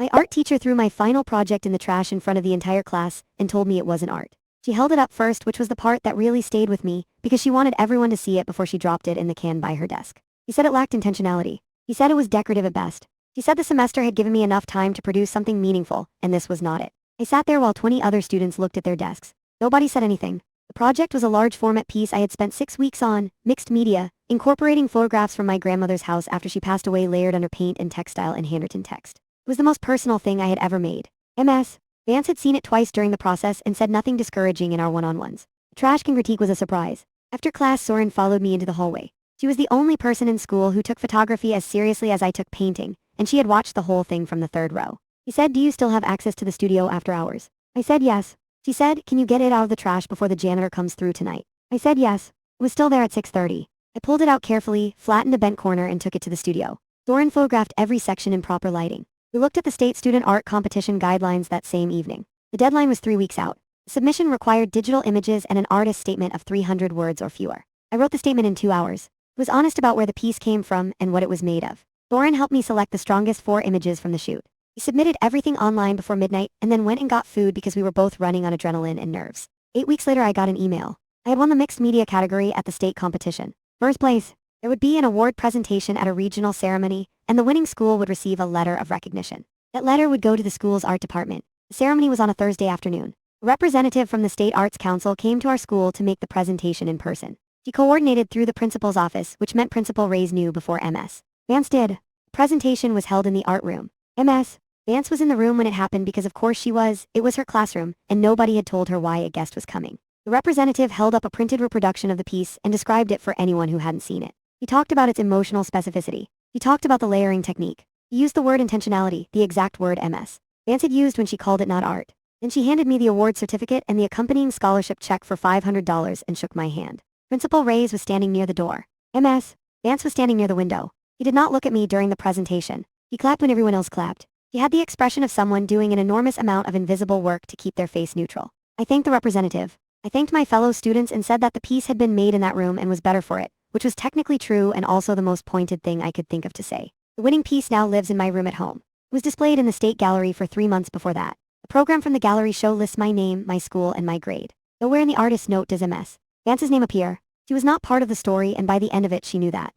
My art teacher threw my final project in the trash in front of the entire class and told me it wasn't art. She held it up first, which was the part that really stayed with me, because she wanted everyone to see it before she dropped it in the can by her desk. She said it lacked intentionality. She said it was decorative at best. She said the semester had given me enough time to produce something meaningful, and this was not it. I sat there while 20 other students looked at their desks. Nobody said anything. The project was a large format piece I had spent 6 weeks on, mixed media, incorporating photographs from my grandmother's house after she passed away layered under paint and textile and handwritten text. It was the most personal thing I had ever made. MS. Vance had seen it twice during the process and said nothing discouraging in our one-on-ones. The trash can critique was a surprise. After class, Soren followed me into the hallway. She was the only person in school who took photography as seriously as I took painting, and she had watched the whole thing from the third row. He said, "Do you still have access to the studio after hours?" I said yes. She said, "Can you get it out of the trash before the janitor comes through tonight?" I said yes. It was still there at 6:30. I pulled it out carefully, flattened a bent corner, and took it to the studio. Soren photographed every section in proper lighting. We looked at the state student art competition guidelines that same evening. The deadline was 3 weeks out. The submission required digital images and an artist statement of 300 words or fewer. I wrote the statement in 2 hours. It was honest about where the piece came from and what it was made of. Soren helped me select the strongest 4 images from the shoot. He submitted everything online before midnight and then went and got food because we were both running on adrenaline and nerves. 8 weeks later, I got an email. I had won the mixed media category at the state competition. First place. There would be an award presentation at a regional ceremony, and the winning school would receive a letter of recognition. That letter would go to the school's art department. The ceremony was on a Thursday afternoon. A representative from the State Arts Council came to our school to make the presentation in person. She coordinated through the principal's office, which meant Principal Reyes knew before MS. Vance did. The presentation was held in the art room. MS. Vance was in the room when it happened because of course she was. It was her classroom, and nobody had told her why a guest was coming. The representative held up a printed reproduction of the piece and described it for anyone who hadn't seen it. He talked about its emotional specificity. He talked about the layering technique. He used the word intentionality, the exact word MS. Vance had used when she called it not art. Then she handed me the award certificate and the accompanying scholarship check for $500 and shook my hand. Principal Reyes was standing near the door. MS. Vance was standing near the window. He did not look at me during the presentation. He clapped when everyone else clapped. He had the expression of someone doing an enormous amount of invisible work to keep their face neutral. I thanked the representative. I thanked my fellow students and said that the piece had been made in that room and was better for it, which was technically true and also the most pointed thing I could think of to say. The winning piece now lives in my room at home. It was displayed in the State Gallery for 3 months before that. The program from the gallery show lists my name, my school, and my grade. Nowhere in the artist's note does MS. Vance's name appear. She was not part of the story, and by the end of it she knew that.